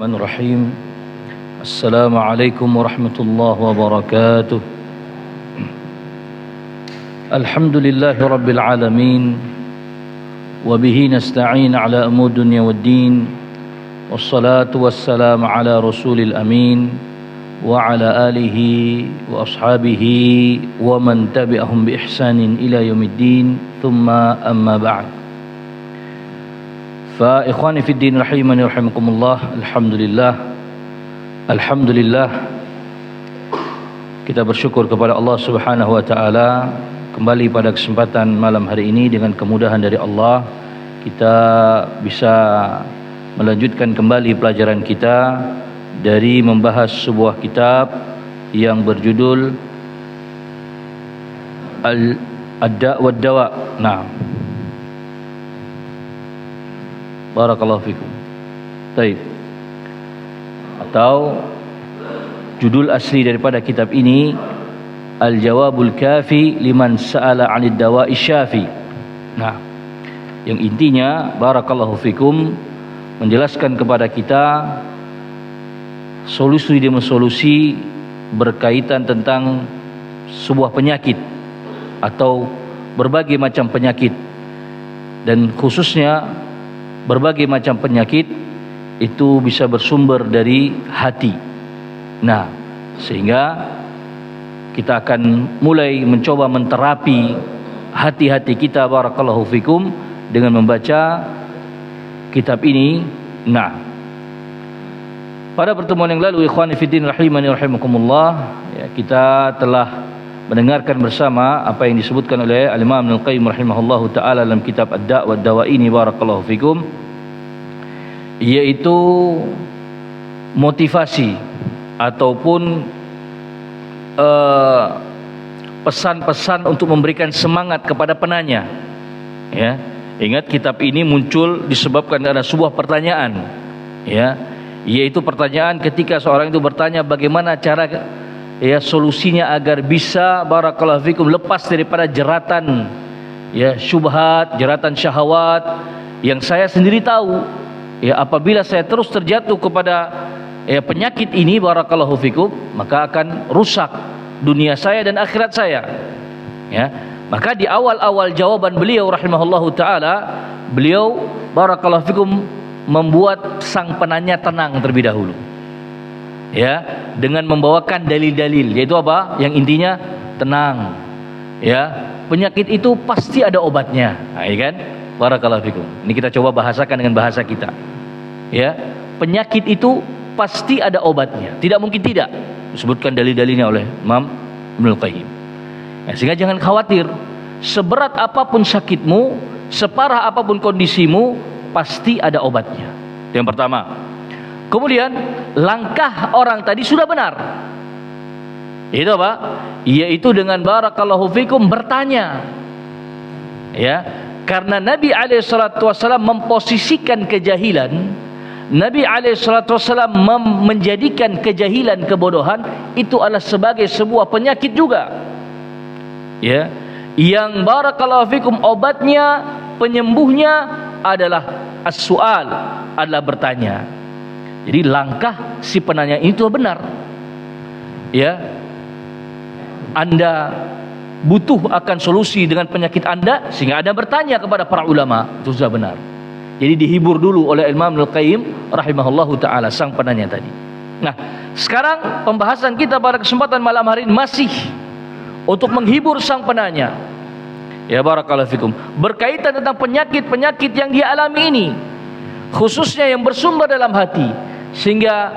Bismillahirrahmanirrahim. Assalamualaikum warahmatullahi wabarakatuh. Alhamdulillahi rabbil alamin. Wabihi nasta'in ala umur dunya waddin. Wassalatu wassalamu ala rasulil amin. Wa ala alihi wa ashabihi wa man tabi'ahum bi ihsanin ila yaumiddin. Thumma amma ba'd. Fa ikhwani fid din rahimani rahimakumullah. Alhamdulillah kita bersyukur kepada Allah Subhanahu wa taala kembali pada kesempatan malam hari ini dengan kemudahan dari Allah kita bisa melanjutkan kembali pelajaran kita dari membahas sebuah kitab yang berjudul Ad-Da' wad-Dawa'. Nah, barakallahu fikum. Baik. Atau judul asli daripada kitab ini Al-Jawabul Kafi liman sa'ala 'anid dawa'i syafi. Nah, yang intinya barakallahu fikum menjelaskan kepada kita solusi demi solusi berkaitan tentang sebuah penyakit atau berbagai macam penyakit, dan khususnya berbagai macam penyakit itu bisa bersumber dari hati. Nah, sehingga kita akan mulai mencoba menterapi hati-hati kita barakallahu fikum dengan membaca kitab ini. Nah, pada pertemuan yang lalu ikhwani fiddin rahimani rahimakumullah ya, kita telah mendengarkan bersama apa yang disebutkan oleh Al-Imam Ibnu Al-Qayyim rahimahullahu taala dalam kitab Ad-Da' wad-Dawa' ini barakallahu fikum, yaitu motivasi ataupun pesan-pesan untuk memberikan semangat kepada penanya. Ya, ingat kitab ini muncul disebabkan ada sebuah pertanyaan, ya, yaitu pertanyaan ketika seorang itu bertanya bagaimana cara ya solusinya agar bisa barakallahu fikum lepas daripada jeratan ya syubhat, jeratan syahwat yang saya sendiri tahu ya apabila saya terus terjatuh kepada ya penyakit ini barakallahu fikum maka akan rusak dunia saya dan akhirat saya. Ya, maka di awal-awal jawaban beliau rahimahullahu taala, beliau barakallahu fikum membuat sang penanya tenang terlebih dahulu. Ya, dengan membawakan dalil-dalil, yaitu apa? Yang intinya tenang. Ya, penyakit itu pasti ada obatnya. Nah, ya kan? Barakallahu fikum. Ini kita coba bahasakan dengan bahasa kita. Ya, penyakit itu pasti ada obatnya. Tidak mungkin tidak. Disebutkan dalil-dalilnya oleh Imam Ibnu Al-Qayyim. Ya, sehingga jangan khawatir. Seberat apapun sakitmu, separah apapun kondisimu, pasti ada obatnya. Itu yang pertama. Kemudian langkah orang tadi sudah benar. Itu apa? Yaitu dengan barakallahu fikum bertanya. Ya, karena Nabi SAW memposisikan kejahilan, Nabi SAW menjadikan kejahilan, kebodohan itu adalah sebagai sebuah penyakit juga. Ya, yang barakallahu fikum obatnya, penyembuhnya adalah as-su'al, adalah bertanya. Jadi langkah si penanya itu benar. Ya, Anda butuh akan solusi dengan penyakit Anda sehingga Anda bertanya kepada para ulama, itu sudah benar. Jadi dihibur dulu oleh Imam Al-Qayyim rahimahullahu taala sang penanya tadi. Nah, sekarang pembahasan kita pada kesempatan malam hari ini masih untuk menghibur sang penanya. Ya barakallahu fikum, berkaitan tentang penyakit-penyakit yang dia alami ini, khususnya yang bersumber dalam hati. Sehingga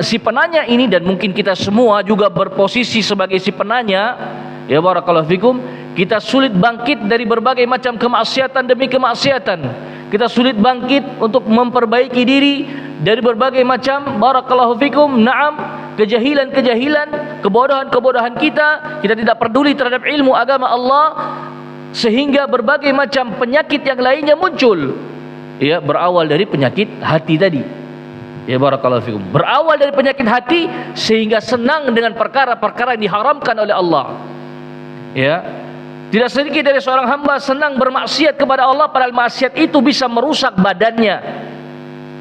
si penanya ini, dan mungkin kita semua juga berposisi sebagai si penanya, ya barakallahu fikum, kita sulit bangkit dari berbagai macam kemaksiatan demi kemaksiatan. Kita sulit bangkit untuk memperbaiki diri dari berbagai macam barakallahu fikum, na'am, kejahilan-kejahilan, kebodohan-kebodohan kita. Kita tidak peduli terhadap ilmu agama Allah, sehingga berbagai macam penyakit yang lainnya muncul. Ya, berawal dari penyakit hati tadi. Ya barakallahu fikum. Berawal dari penyakit hati sehingga senang dengan perkara-perkara yang diharamkan oleh Allah. Ya. Tidak sedikit dari seorang hamba senang bermaksiat kepada Allah padahal maksiat itu bisa merusak badannya.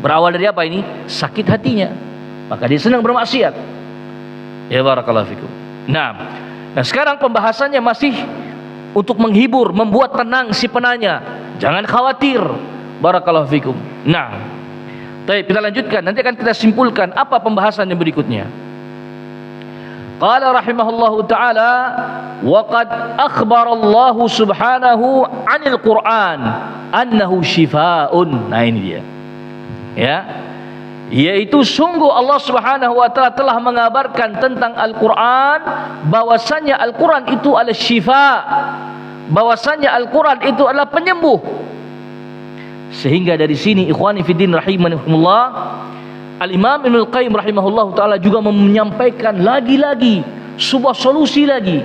Berawal dari apa ini? Sakit hatinya, maka dia senang bermaksiat. Ya barakallahu fikum. Nah sekarang pembahasannya masih untuk menghibur, membuat tenang si penanya. Jangan khawatir. Barakallahu fikum. Nah, baik, kita lanjutkan. Nanti akan kita simpulkan apa pembahasan yang berikutnya. Qala rahimahullahu ta'ala, wa qad akhbara Allah subhanahu 'anil Qur'an annahu shifaa'un. Nah ini dia. Ya. Yaitu sungguh Allah subhanahu wa ta'ala telah mengabarkan tentang Al-Quran, bahwasanya Al-Quran itu adalah syifa, bahwasanya Al-Quran itu adalah penyembuh. Sehingga dari sini ikhwani fiddin rahimankumullah, Al-Imam Ibnul Qayyim rahimahullah ta'ala juga menyampaikan lagi-lagi sebuah solusi lagi,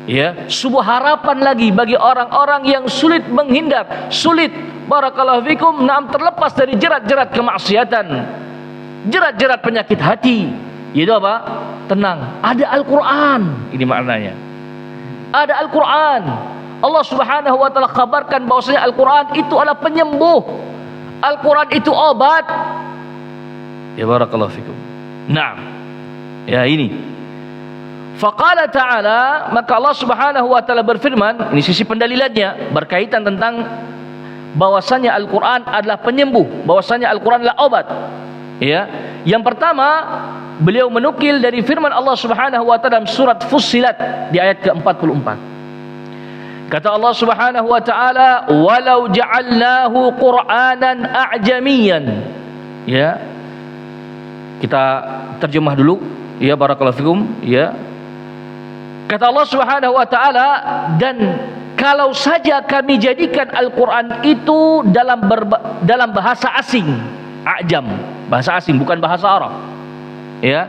ya, sebuah harapan lagi bagi orang-orang yang sulit menghindar, sulit barakallahu fikum terlepas dari jerat-jerat kemaksiatan, jerat-jerat penyakit hati. Yaitu apa? Tenang, ada Al-Quran. Ini maknanya, ada Al-Quran. Allah subhanahu wa ta'ala kabarkan bahwasanya Al-Quran itu adalah penyembuh, Al-Quran itu obat. Ya barakallahu fikum. Nah, ya ini. Faqala ta'ala, maka Allah subhanahu wa ta'ala berfirman, ini sisi pendalilannya berkaitan tentang bahwasanya Al-Quran adalah penyembuh, bahwasanya Al-Quran adalah obat. Ya, yang pertama beliau menukil dari firman Allah subhanahu wa ta'ala dalam surat Fussilat di ayat ke-44. Kata Allah subhanahu wa ta'ala, walau ja'alnahu Qur'anan a'jamiyan. Ya, kita terjemah dulu, ya barakallahu fikum. Ya, kata Allah subhanahu wa ta'ala, dan kalau saja kami jadikan Al-Quran itu dalam bahasa asing, a'jam, bahasa asing, bukan bahasa Arab, ya,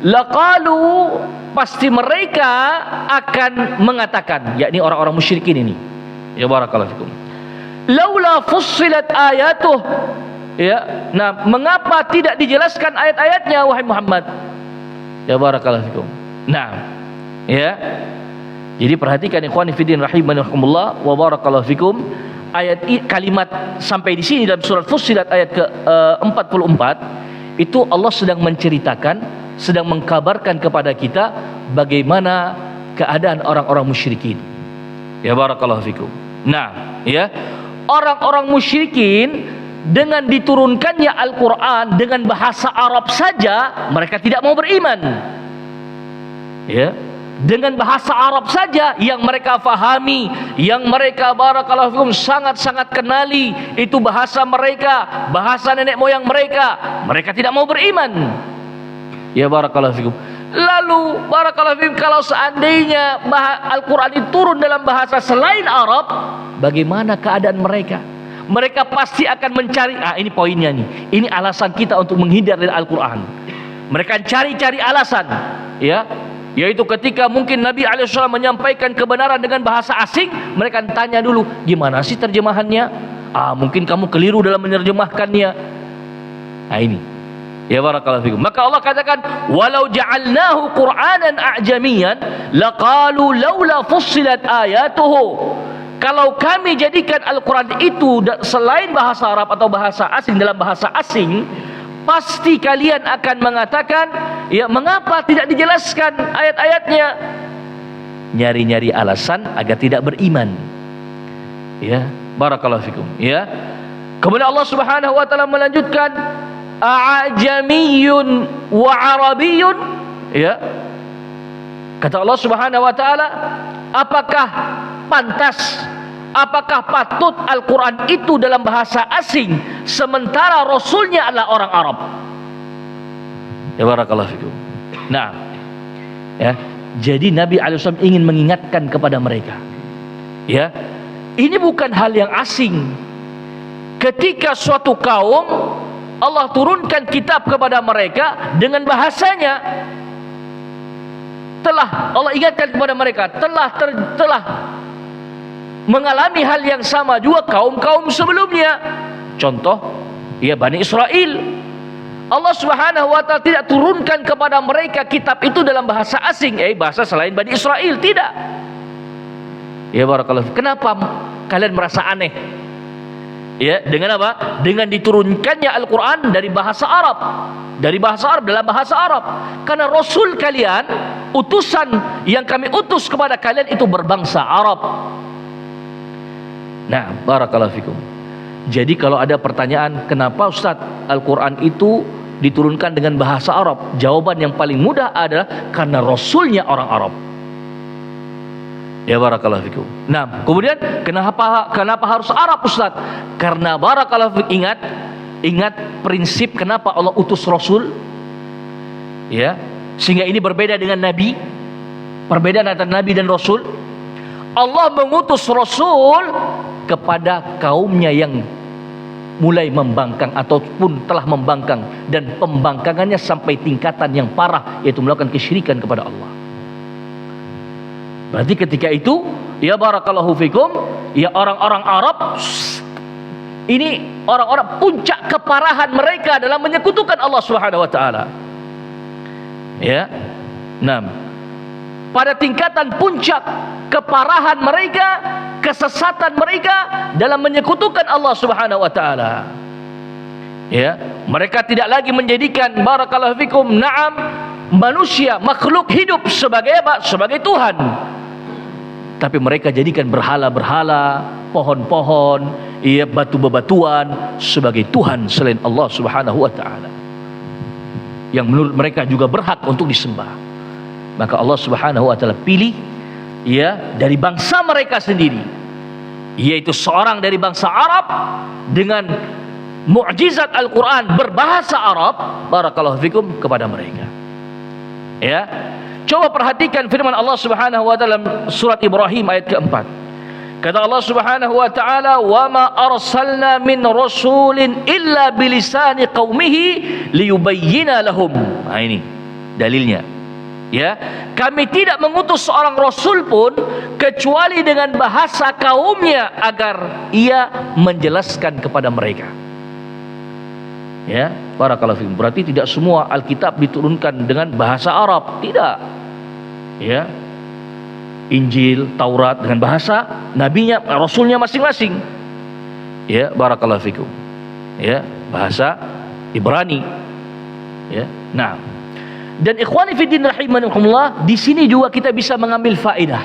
laqalu, pasti mereka akan mengatakan, yakni orang-orang musyrikin ini, ya barakallahu fikum, laula fussilat ayatuh. Ya, nah mengapa tidak dijelaskan ayat-ayatnya wahai Muhammad? Ya barakallahu fikum. Nah, ya, jadi perhatikan ikhwani fiddin rahimankumullah wa barakallahu fikum, ayat kalimat sampai di sini dalam surat Fussilat ayat ke-44 itu Allah sedang menceritakan, sedang mengkabarkan kepada kita bagaimana keadaan orang-orang musyrikin. Ya barakallahu fikum. Nah, ya, orang-orang musyrikin dengan diturunkannya Al-Quran dengan bahasa Arab saja mereka tidak mau beriman. Ya, dengan bahasa Arab saja yang mereka fahami, yang mereka barakallahu fikum sangat-sangat kenali, itu bahasa mereka, bahasa nenek moyang mereka, mereka tidak mau beriman. Ya barakallahu fikum. Lalu barakallahu fikum, kalau seandainya Al-Quran itu turun dalam bahasa selain Arab, bagaimana keadaan mereka? Mereka pasti akan mencari, ini poinnya nih, ini alasan kita untuk menghindar dari Al-Quran. Mereka cari-cari alasan, ya, yaitu ketika mungkin Nabi SAW menyampaikan kebenaran dengan bahasa asing, mereka tanya dulu, gimana sih terjemahannya? Mungkin kamu keliru dalam menerjemahkannya. Nah ini, ya barakallahu fikum. Maka Allah katakan, walau ja'alnahu Qur'anan a'jamiyan laqalu laula fussilat ayatuhu. Kalau kami jadikan Al-Quran itu selain bahasa Arab atau bahasa asing, dalam bahasa asing, pasti kalian akan mengatakan, ya mengapa tidak dijelaskan ayat-ayatnya? Nyari-nyari alasan agar tidak beriman. Ya, barakallahu fikum. Ya. Kemudian Allah Subhanahu wa taala melanjutkan, a'jamiyyun wa arabiyyun. Ya. Kata Allah Subhanahu wa taala, apakah pantas, apakah patut Al-Quran itu dalam bahasa asing sementara Rasulnya adalah orang Arab? Ya barakallahu fikum. Nah, ya, jadi Nabi SAW ingin mengingatkan kepada mereka, ya, ini bukan hal yang asing. Ketika suatu kaum Allah turunkan kitab kepada mereka dengan bahasanya, telah Allah ingatkan kepada mereka, telah mengalami hal yang sama juga kaum-kaum sebelumnya. Contoh, ya Bani Israel. Allah Subhanahu wa taala tidak turunkan kepada mereka kitab itu dalam bahasa asing, bahasa selain Bani Israel, tidak. Ya barakallahu. Kenapa kalian merasa aneh? Ya, dengan apa? Dengan diturunkannya Al-Quran dari bahasa Arab. Dari bahasa Arab, dalam bahasa Arab. Karena Rasul kalian, utusan yang kami utus kepada kalian itu berbangsa Arab. Nah, barakallahu fikum. Jadi kalau ada pertanyaan, kenapa Ustaz Al-Quran itu diturunkan dengan bahasa Arab? Jawaban yang paling mudah adalah karena Rasulnya orang Arab. Ya, barakallahu fikum. Nah, kemudian kenapa harus Arab, Ustaz? Karena barakallahu fikum, ingat prinsip kenapa Allah utus Rasul. Ya, sehingga ini berbeda dengan Nabi. Perbedaan antara Nabi dan Rasul. Allah mengutus Rasul kepada kaumnya yang mulai membangkang ataupun telah membangkang, dan pembangkangannya sampai tingkatan yang parah, yaitu melakukan kesyirikan kepada Allah. Berarti ketika itu, ya barakallahu fikum, ya orang-orang Arab ini orang-orang puncak keparahan mereka dalam menyekutukan Allah Subhanahu wa taala. Ya. Nah, pada tingkatan puncak keparahan mereka, kesesatan mereka dalam menyekutukan Allah Subhanahu wa taala. Ya, mereka tidak lagi menjadikan barakallahu fikum manusia, makhluk hidup sebagai apa? Sebagai Tuhan. Tapi mereka jadikan berhala-berhala, pohon-pohon, ya, batu-bebatuan sebagai Tuhan selain Allah Subhanahu wa taala, yang menurut mereka juga berhak untuk disembah. Maka Allah Subhanahu wa taala pilih, ya, dari bangsa mereka sendiri, yaitu seorang dari bangsa Arab dengan mukjizat Al-Quran berbahasa Arab, barakallahu fikum, kepada mereka. Ya, coba perhatikan firman Allah Subhanahu wa taala dalam surat Ibrahim ayat keempat. Kata Allah Subhanahu wa taala, "Wa ma arsalna min rasulin illa bilisani qaumihi liyubayyina lahum." Nah, ini dalilnya. Ya, kami tidak mengutus seorang rasul pun kecuali dengan bahasa kaumnya agar ia menjelaskan kepada mereka. Ya, barakallahu fikum. Berarti tidak semua Alkitab diturunkan dengan bahasa Arab, tidak. Ya, Injil, Taurat dengan bahasa nabinya, rasulnya masing-masing. Ya, barakallahu fikum. Ya, bahasa Ibrani. Ya, nah. Dan ikhwani fiddin rahimakumullah, di sini juga kita bisa mengambil faedah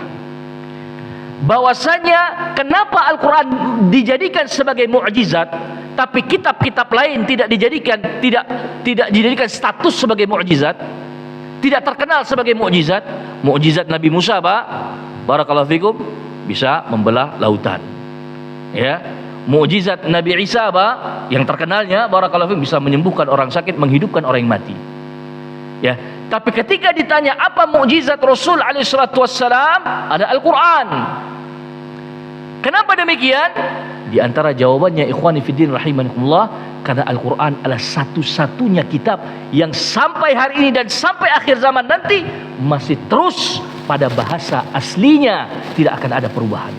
bahwasanya kenapa Al-Quran dijadikan sebagai mukjizat, tapi kitab-kitab lain tidak dijadikan status sebagai mukjizat, tidak terkenal sebagai mukjizat. Mukjizat Nabi Musa, Pak, barakallahu fikum, bisa membelah lautan. Ya, mukjizat Nabi Isa, Pak, yang terkenalnya barakallahu fikum, bisa menyembuhkan orang sakit, menghidupkan orang yang mati. Ya, tapi ketika ditanya apa mukjizat Rasul alaihi salatu wassalam, ada Al-Quran. Kenapa demikian? Di antara jawabannya, ikhwani fiddin rahimakumullah, karena Al-Quran adalah satu-satunya kitab yang sampai hari ini dan sampai akhir zaman nanti masih terus pada bahasa aslinya, tidak akan ada perubahan.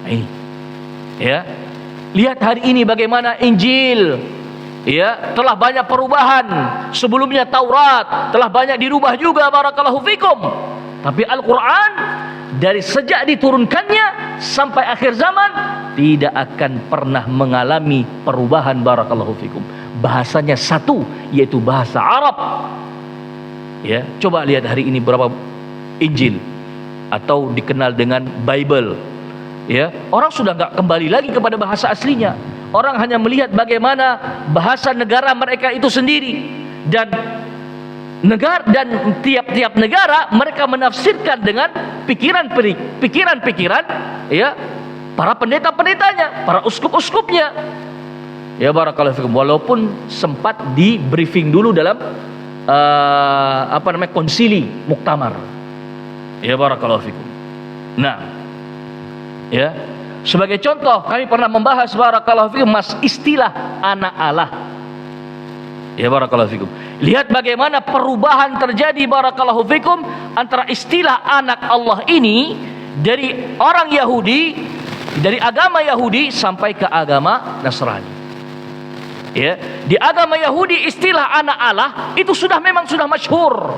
Ini, ya, lihat hari ini bagaimana Injil, ya, telah banyak perubahan. Sebelumnya Taurat telah banyak dirubah juga, barakallahu fikum. Tapi Al-Quran dari sejak diturunkannya sampai akhir zaman tidak akan pernah mengalami perubahan, barakallahu fikum. Bahasanya satu, yaitu bahasa Arab. Ya, coba lihat hari ini berapa Injil atau dikenal dengan Bible. Ya, orang sudah nggak kembali lagi kepada bahasa aslinya. Orang hanya melihat bagaimana bahasa negara mereka itu sendiri, dan tiap-tiap negara mereka menafsirkan dengan pikiran-pikiran, ya, para pendeta-pendetanya, para uskup-uskupnya. Ya, barakallahu fikum. Walaupun sempat di briefing dulu dalam konsili muktamar. Ya, barakallahu fikum. Nah, ya, sebagai contoh, kami pernah membahas barakallahu fikum istilah anak Allah. Ya, barakallahu fikum. Lihat bagaimana perubahan terjadi, barakallahu fikum, antara istilah anak Allah ini dari orang Yahudi, dari agama Yahudi sampai ke agama Nasrani. Ya, di agama Yahudi istilah anak Allah itu memang sudah masyhur.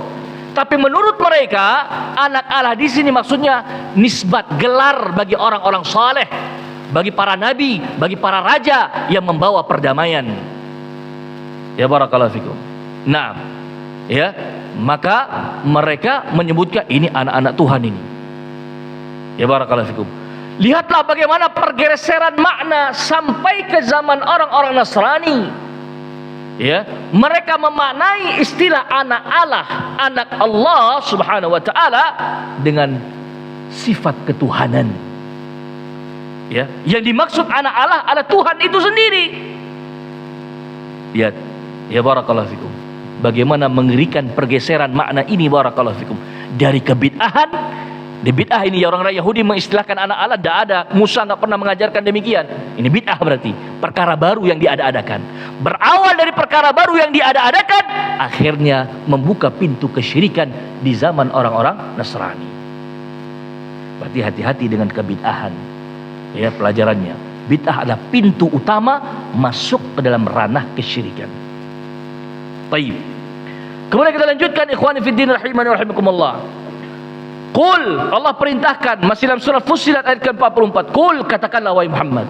Tapi menurut mereka, anak Allah di sini maksudnya nisbat, gelar bagi orang-orang saleh, bagi para nabi, bagi para raja yang membawa perdamaian. Ya barakallahu fikum. Nah, ya, maka mereka menyebutkan ini anak-anak Tuhan ini. Ya barakallahu fikum. Lihatlah bagaimana pergeseran makna sampai ke zaman orang-orang Nasrani. Ya, mereka memaknai istilah anak Allah, anak Allah Subhanahu wa taala dengan sifat ketuhanan. Ya, yang dimaksud anak Allah adalah Tuhan itu sendiri. Lihat, ya barakallahu fikum. Bagaimana mengerikan pergeseran makna ini barakallahu fikum. Dari kebid'ahan, di bid'ah ini ya orang Yahudi mengistilahkan anak Allah, tidak ada, Musa nggak pernah mengajarkan demikian. Ini bid'ah berarti perkara baru yang diada-adakan. Berawal dari perkara baru yang diada-adakan, akhirnya membuka pintu kesyirikan di zaman orang-orang Nasrani. Berarti hati-hati dengan kebid'ahan. Ya, pelajarannya, bid'ah adalah pintu utama masuk ke dalam ranah kesyirikan. Baik. Kemudian kita lanjutkan, ikhwani fiddin rahimani wa rahimakumullah. Qul, Allah perintahkan masih dalam surah Fussilat ayat ke-44. Qul, katakanlah wahai Muhammad,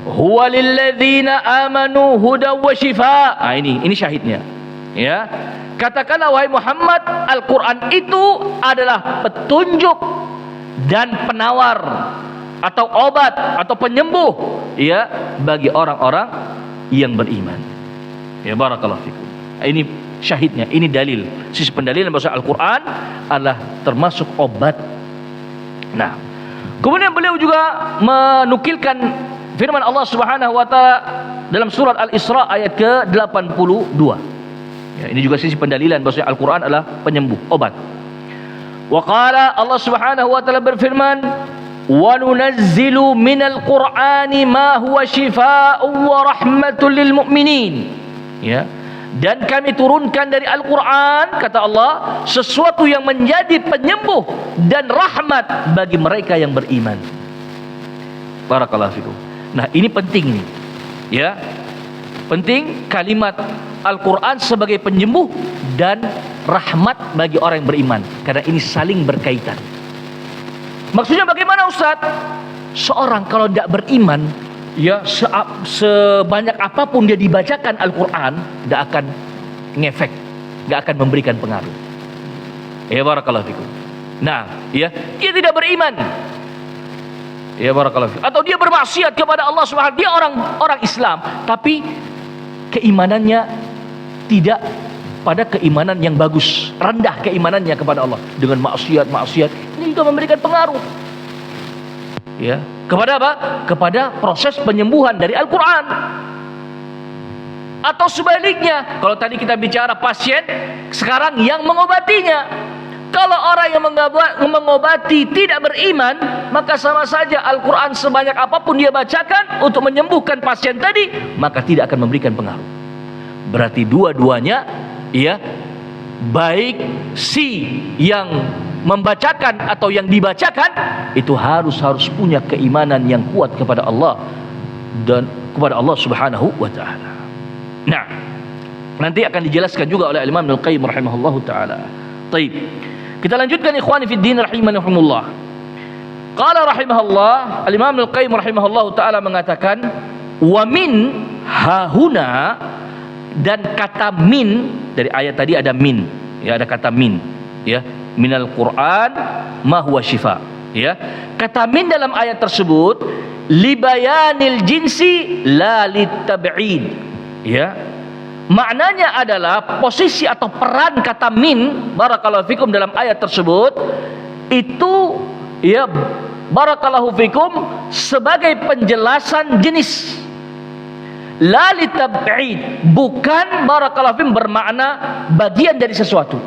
huwa lilladzina amanu hudaw wa shifa. Ini syahidnya. Ya. Katakanlah wahai Muhammad, Al-Qur'an itu adalah petunjuk dan penawar atau obat atau penyembuh, ya, bagi orang-orang yang beriman. Ya barakallahu fikum. Ini syahidnya, ini dalil. Sisi pendalilan bahwa Al-Qur'an adalah termasuk obat. Nah, kemudian beliau juga menukilkan firman Allah Subhanahu wa taala dalam surat Al-Isra ayat ke-82. Ya, ini juga sisi pendalilan bahwa Al-Qur'an adalah penyembuh, obat. Wa qala, Allah Subhanahu wa taala berfirman, wa nunazzilu minal qur'ani ma huwa shifaa'un wa rahmatul lil mu'minin. Ya, dan kami turunkan dari Al-Qur'an, kata Allah, sesuatu yang menjadi penyembuh dan rahmat bagi mereka yang beriman. Barakallahu fikum. Nah, ini penting nih. Ya. Penting kalimat Al-Qur'an sebagai penyembuh dan rahmat bagi orang yang beriman, karena ini saling berkaitan. Maksudnya bagaimana Ustaz? Seorang kalau tidak beriman, ya, sebanyak apapun dia dibacakan Al-Quran, tidak akan ngefek, tidak akan memberikan pengaruh. Ya barakallahu fikum. Nah, ya, dia tidak beriman. Ya barakallahu fikum. Atau dia bermaksiat kepada Allah Subhanahu. Dia orang Islam, tapi keimanannya tidak pada keimanan yang bagus, rendah keimanannya kepada Allah dengan maksiat. Ini juga memberikan pengaruh. Ya, kepada apa? Kepada proses penyembuhan dari Al-Quran. Atau sebaliknya, kalau tadi kita bicara pasien, sekarang yang mengobatinya. Kalau orang yang mengobati tidak beriman, maka sama saja Al-Quran sebanyak apapun dia bacakan untuk menyembuhkan pasien tadi, maka tidak akan memberikan pengaruh. Berarti dua-duanya, ya, baik si yang membacakan atau yang dibacakan itu harus punya keimanan yang kuat kepada Allah dan kepada Allah Subhanahu wa taala. Nah, nanti akan dijelaskan juga oleh Imam Ibnu Qayyim rahimahullahu taala. Baik. Kita lanjutkan ikhwani fid din rahimanahumullah. Qala rahimahullah, Imam Ibnu Qayyim rahimahullahu taala mengatakan, wa min hahuna, dan kata min dari ayat tadi ada min, ya, ada kata min, ya, minal Qur'an ma huwa syifa, ya. Kata min dalam ayat tersebut libayanil jinsi la litab'id, ya. Maknanya adalah posisi atau peran kata min barakallahu fikum dalam ayat tersebut itu, ya, barakallahu fikum, sebagai penjelasan jenis. La litab'id, bukan barakallahu fikum bermakna bagian dari sesuatu.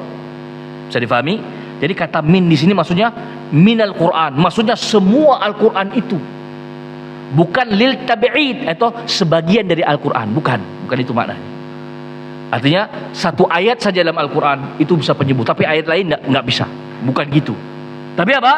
Bisa difahami? Jadi kata min di sini maksudnya minal Quran, maksudnya semua Al-Quran itu. Bukan lil tab'id atau sebagian dari Al-Quran, bukan itu maknanya. Artinya satu ayat saja dalam Al-Quran itu bisa penyembuh, tapi ayat lain enggak bisa. Bukan gitu. Tapi apa?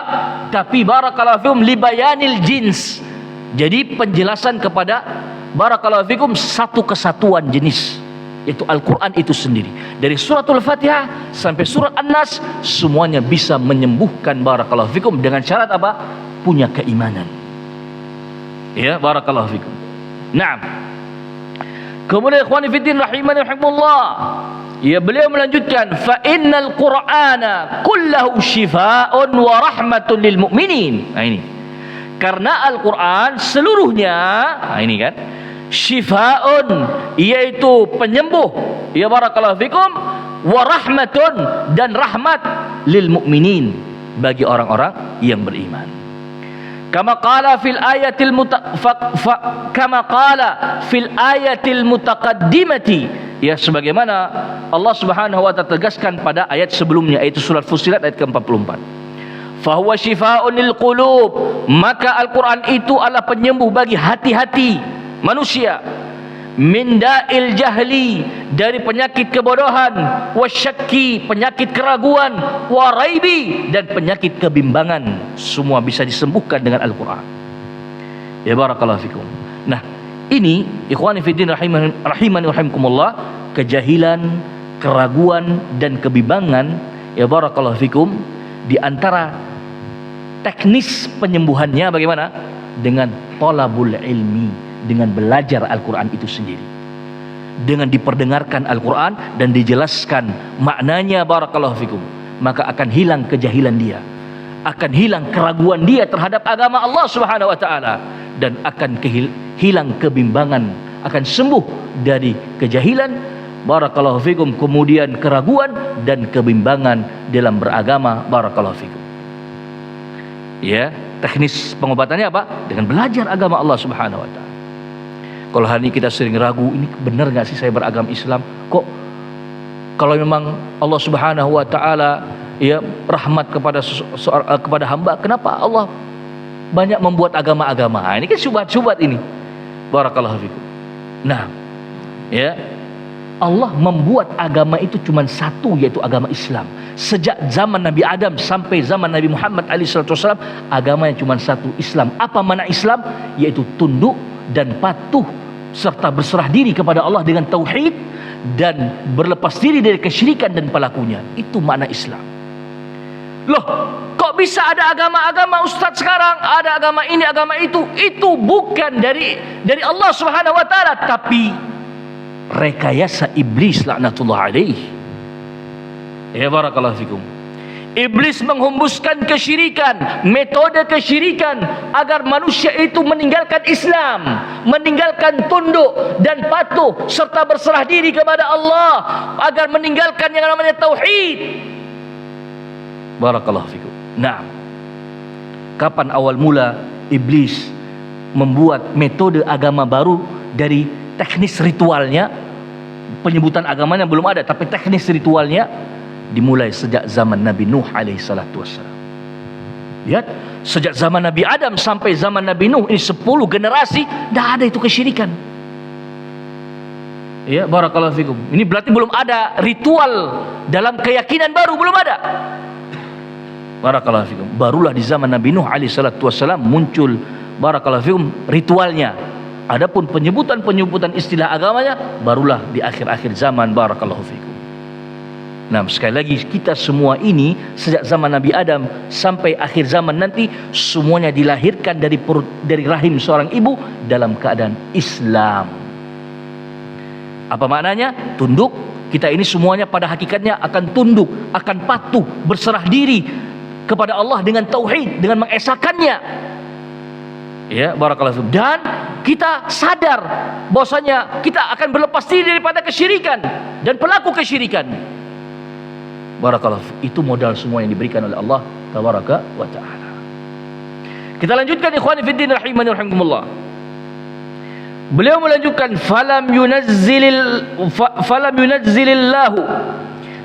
Tapi barakallahu fikum libayanil jins. Jadi penjelasan kepada barakallahu fikum satu kesatuan jenis, yaitu Al-Quran itu sendiri. Dari suratul Fatihah sampai surat An-Nas semuanya bisa menyembuhkan barakallahu fikum dengan syarat apa? Punya keimanan. Ya, barakallahu fikum. Naam. Kemudian ikhwani fiddin rahimani rahimakumullah. Ya, beliau melanjutkan, fa innal qur'ana kullahu shifaa'un wa rahmatun lil mu'minin. Nah ini. Karena Al-Qur'an seluruhnya, nah ini kan, shifaa'un, yaitu penyembuh, ya barakallahu fikum, wa rahmatun, dan rahmat lil mu'minin, bagi orang-orang yang beriman. Kama qala fil ayatil mutaqaddimati, ya sebagaimana Allah Subhanahu wa taala tegaskan pada ayat sebelumnya, yaitu surat Fussilat ayat ke-44. Fa huwa syifaa'un lil qulub, maka Al-Qur'an itu adalah penyembuh bagi hati-hati manusia, min da'il jahli, dari penyakit kebodohan, wasyakki, penyakit keraguan, waraibi, dan penyakit kebimbangan. Semua bisa disembuhkan dengan Al-Quran. Ya barakallahu fikum. Nah, ini ikhwani fiddin rahimani rahimakumullah, kejahilan, keraguan, dan kebimbangan, ya barakallahu fikum, di antara teknis penyembuhannya bagaimana? Dengan talabul ilmi, dengan belajar Al-Quran itu sendiri, dengan diperdengarkan Al-Quran dan dijelaskan maknanya, barakallahu fikum, maka akan hilang kejahilan dia, akan hilang keraguan dia terhadap agama Allah Subhanahu wa taala, dan akan hilang kebimbangan, akan sembuh dari kejahilan, barakallahu fikum, kemudian keraguan dan kebimbangan dalam beragama, barakallahu fikum. Ya, teknis pengobatannya apa? Dengan belajar agama Allah Subhanahu wa taala. Kalau hari ini kita sering ragu, ini benar nggak sih saya beragama Islam? Kok kalau memang Allah Subhanahu wa taala ya rahmat kepada hamba, kenapa Allah banyak membuat agama-agama? Nah, ini kan syubhat-syubhat ini. Barakallahu fikum. Nah, ya, Allah membuat agama itu cuma satu, yaitu agama Islam. Sejak zaman Nabi Adam sampai zaman Nabi Muhammad SAW, agamanya cuma satu, Islam. Apa makna Islam? Yaitu tunduk dan patuh serta berserah diri kepada Allah dengan tauhid, dan berlepas diri dari kesyirikan dan pelakunya. Itu makna Islam. Loh, kok bisa ada agama-agama Ustaz sekarang? Ada agama ini, agama itu. Itu bukan dari Allah Subhanahu wa taala, tapi rekayasa iblis laknatullah alaih. Ya barakallahu fikum. Iblis menghembuskan kesyirikan, metode kesyirikan, agar manusia itu meninggalkan Islam, meninggalkan tunduk dan patuh serta berserah diri kepada Allah, agar meninggalkan yang namanya tauhid. Barakallahu fikum. Nah, kapan awal mula iblis membuat metode agama baru? Dari teknis ritualnya, penyebutan agamanya belum ada, tapi teknis ritualnya dimulai sejak zaman Nabi Nuh alaihi salatu wassalam. Lihat, sejak zaman Nabi Adam sampai zaman Nabi Nuh, ini 10 generasi, tidak ada itu kesyirikan. Ya, barakallahu fikum. Ini berarti belum ada ritual dalam keyakinan baru, belum ada. Barakallahu fikum. Barulah di zaman Nabi Nuh alaihi salatu wassalam muncul, barakallahu fikum, ritualnya. Adapun penyebutan istilah agamanya barulah di akhir-akhir zaman, barakallahu fikum. Nah, sekali lagi, kita semua ini sejak zaman Nabi Adam sampai akhir zaman nanti, semuanya dilahirkan dari rahim seorang ibu dalam keadaan Islam. Apa maknanya? Tunduk. Kita ini semuanya pada hakikatnya akan tunduk, akan patuh, berserah diri kepada Allah dengan tauhid, dengan mengesakannya. Ya, barakallahu. Dan kita sadar bahwasanya kita akan berlepas diri daripada kesyirikan dan pelaku kesyirikan. Barakallahu. Itu modal semua yang diberikan oleh Allah tabaraka wa taala. Kita lanjutkan ikhwani fiddin rahimani rahimakumullah. Beliau melanjutkan, falam yunazzilillahu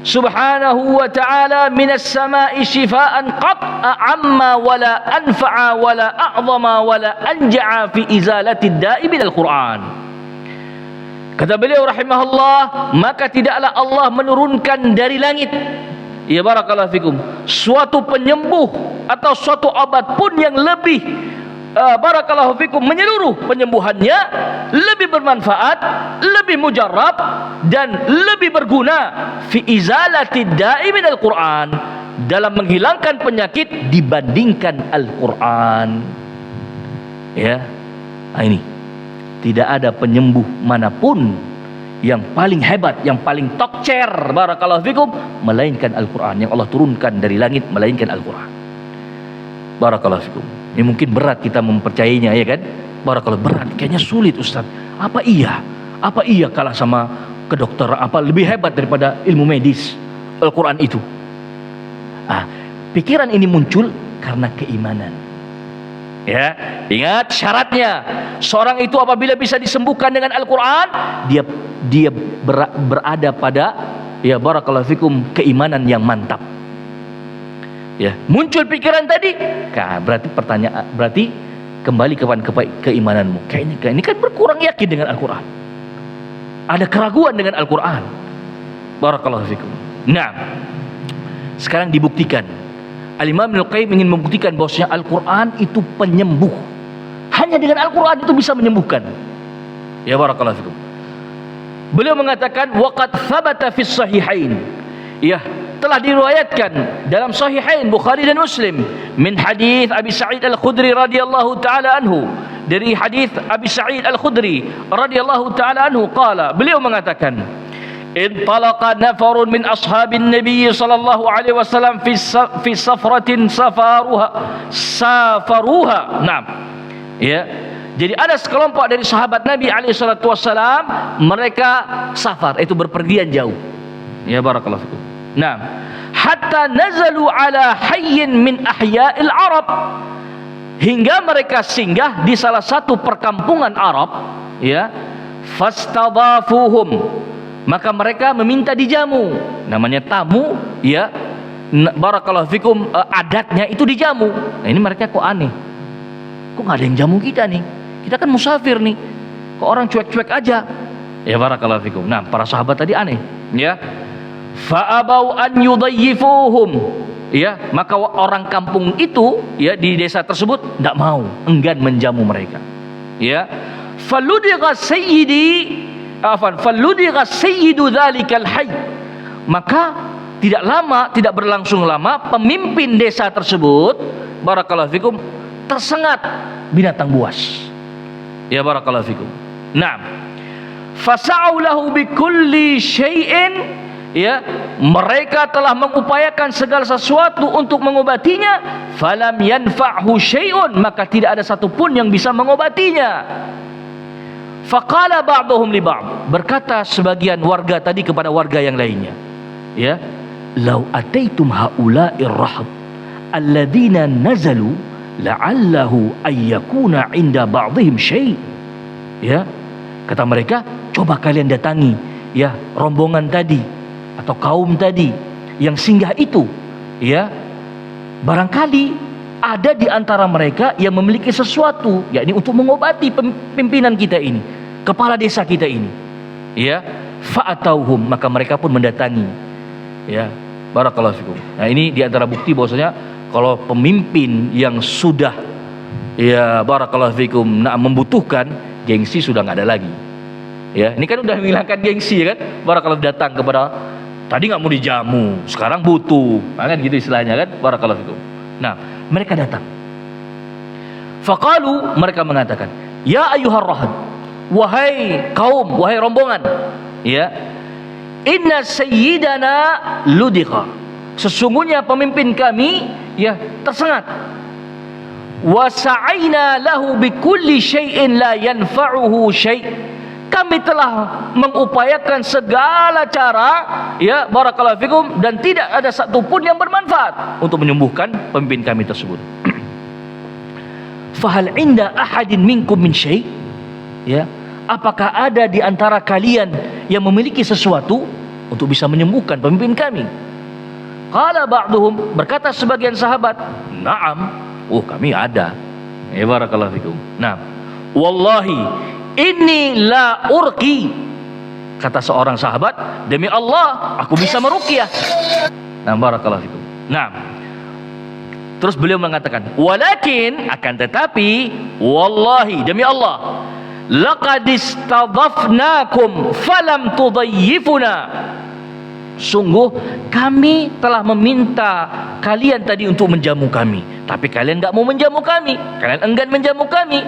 subhanahu wa ta'ala minas sama'i shifaan qat'a amma wala anfa'a wala a'zama wala anja'a fi izalati da'i minal Qur'an. Kata beliau rahimahullah, maka tidaklah Allah menurunkan dari langit, ya barakallahu fikum, suatu penyembuh atau suatu obat pun yang lebih barakallahu fikum menyeluruh penyembuhannya, lebih bermanfaat, lebih mujarrab, dan lebih berguna fi izalati da'i minal Qur'an, dalam menghilangkan penyakit dibandingkan Al-Quran. Ya, Nah, ini tidak ada penyembuh manapun yang paling hebat, yang paling tokcer, barakallahu fikum, melainkan Al-Quran yang Allah turunkan dari langit, melainkan Al-Quran. Barakallahu fikum. Ini mungkin berat kita mempercayainya, ya kan? Barakallahu, berat, kayaknya sulit Ustaz. Apa iya kalah sama kedokteran? Apa lebih hebat daripada ilmu medis Al-Quran itu? Pikiran ini muncul karena keimanan. Ya, ingat syaratnya. Seorang itu apabila bisa disembuhkan dengan Al-Quran, dia berada pada, ya barakallahu fikum, keimanan yang mantap. Ya, muncul pikiran tadi, berarti pertanyaan, berarti kembali kepada keimananmu. Kayaknya ini kan berkurang yakin dengan Al-Quran. Ada keraguan dengan Al-Quran. Barakallahu fikum. Nah, sekarang dibuktikan. Al-Imam Ibnu Qayyim ingin membuktikan bahwasanya Al-Quran itu penyembuh. Hanya dengan Al-Quran itu bisa menyembuhkan. Ya barakallahu fikum. Beliau mengatakan waqad thabata fis sahihain. Ya, telah diriwayatkan dalam sahihain Bukhari dan Muslim min hadis Abi Sa'id Al-Khudri radhiyallahu taala anhu. Dari hadis Abi Sa'id Al-Khudri radhiyallahu taala anhu qala, beliau mengatakan intalaqa nafarun min ashabin nabiy sallallahu alaihi wasallam fi safratin safaruha. Naam. Ya. Jadi ada sekelompok dari sahabat Nabi alaihi salatu wasallam, mereka safar, itu berpergian jauh. Ya barakallahu fikum. Naam. Hatta nazalu ala hayyin min ahya'il Arab. Hingga mereka singgah di salah satu perkampungan Arab, ya. Fastadhafuhum. Maka mereka meminta dijamu. Namanya tamu, ya. Barakallahu fikum, adatnya itu dijamu. Nah, ini mereka kok aneh. Kok nggak ada yang jamu kita nih? Kita kan musafir nih. Kok orang cuek-cuek aja? Ya barakallahu fikum. Nah, para sahabat tadi aneh, ya. Fa'abau an yudayyifuhum. Ya, maka orang kampung itu, ya, di desa tersebut tidak mau, enggan menjamu mereka. Ya. Faludhiqa sayyidu dzalikal hayy. Maka tidak berlangsung lama, pemimpin desa tersebut, barakallahu fikum, tersengat binatang buas. Ya barakallahu fikum. Naam. Fasa'u lahu bikulli syai'in, ya, mereka telah mengupayakan segala sesuatu untuk mengobatinya, falam yanfa'hu syai'un, maka tidak ada satupun yang bisa mengobatinya. Faqala ba'dhum li ba'd, berkata sebagian warga tadi kepada warga yang lainnya, ya, lau ataitum haula'ir rahab alladzina nazalu la'allahu ayyakuna 'inda ba'dihim syai'. Ya, kata mereka, coba kalian datangi, ya, rombongan tadi atau kaum tadi yang singgah itu, ya, barangkali ada di antara mereka yang memiliki sesuatu, yakni untuk mengobati pimpinan kita ini, kepala desa kita ini. Ya, fa'atauhum, maka mereka pun mendatangi. Ya, barakallahu fikum. Nah, ini di antara bukti bahwasanya kalau pemimpin yang sudah, ya barakallahu fikum, membutuhkan, gengsi sudah nggak ada lagi. Ya, ini kan udah menghilangkan gengsi, ya kan? Barakallahu, datang kepada, tadi nggak mau dijamu, sekarang butuh, kan gitu istilahnya, kan? Barakallahu fikum. Nah, mereka datang. Faqalu, mereka mengatakan, ya ayyuhar rahad, wahai kaum, wahai rombongan, ya, inna sayyidana ludhiqa, sesungguhnya pemimpin kami, ya, tersengat. Wa sa'aina lahu bikulli syai'in la yanfa'uhu syai', kami telah mengupayakan segala cara, ya barakallahu fikum, dan tidak ada satupun yang bermanfaat untuk menyembuhkan pemimpin kami tersebut. Fahal inda ahadin minkum min syai', ya, apakah ada di antara kalian yang memiliki sesuatu untuk bisa menyembuhkan pemimpin kami? Qala ba'duhum, berkata sebagian sahabat, na'am, oh kami ada. Ya barakallahu fikum. Nah, wallahi inni la urqi, kata seorang sahabat, demi Allah aku bisa meruqyah. Nah, barakallahu fikum. Nah, terus beliau mengatakan, walakin, akan tetapi, wallahi, demi Allah, laqad istadhafnakum falam tudayyifuna, sungguh kami telah meminta kalian tadi untuk menjamu kami, tapi kalian enggak mau menjamu kami, kalian enggan menjamu kami.